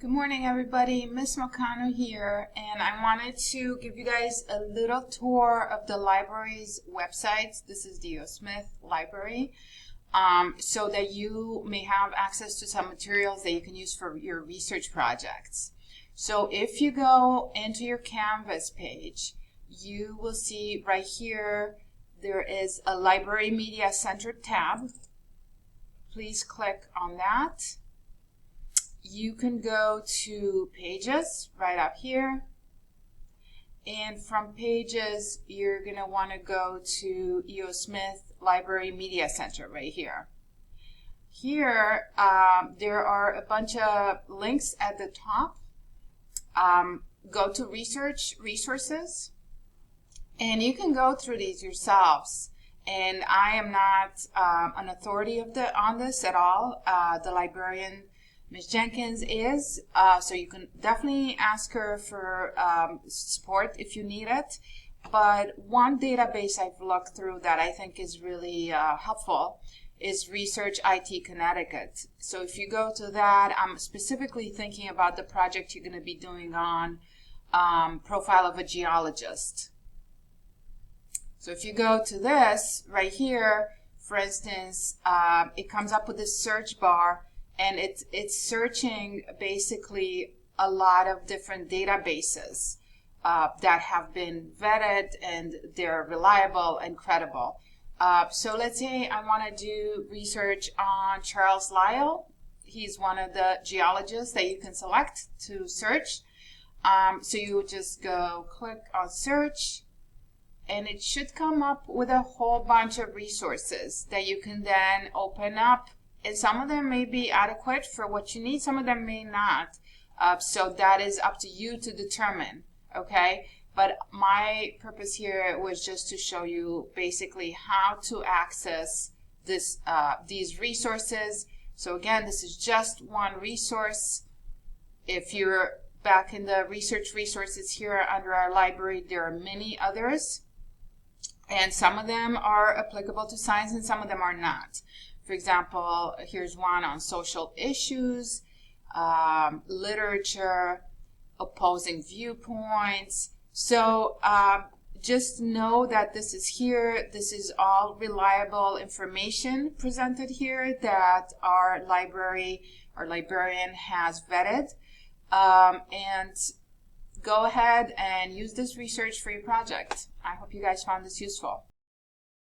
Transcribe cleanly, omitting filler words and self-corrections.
Good morning, everybody. Miss Mocano here, and I wanted to give you guys a little tour of the library's websites. This is the O. Smith Library, so that you may have access to some materials that you can use for your research projects. So if you go into your Canvas page, you will see right here there is a Library Media Center tab. Please click on that. You can go to Pages right up here, and from Pages you're going to want to go to E.O. Smith Library Media Center right here. Here there are a bunch of links at the top. Go to Research Resources, and you can go through these yourselves. And I am not an authority on this at all. The librarian Ms. Jenkins is, so you can definitely ask her for support if you need it. But one database I've looked through that I think is really helpful is Research IT Connecticut. So if you go to that, I'm specifically thinking about the project you're going to be doing on Profile of a Geologist. So if you go to this right here, for instance, it comes up with this search bar. And it's searching basically a lot of different databases that have been vetted and they're reliable and credible. So let's say I want to do research on Charles Lyell. He's one of the geologists that you can select to search. So you would just go click on search, and it should come up with a whole bunch of resources that you can then open up. And some of them may be adequate for what you need, some of them may not. So that is up to you to determine, okay? But my purpose here was just to show you basically how to access these resources. So again, this is just one resource. If you're back in the research resources here under our library, there are many others. And some of them are applicable to science and some of them are not. For example, here's one on social issues, literature, opposing viewpoints. So just know that this is here. This is all reliable information presented here that our librarian has vetted. And go ahead and use this research for your project. I hope you guys found this useful.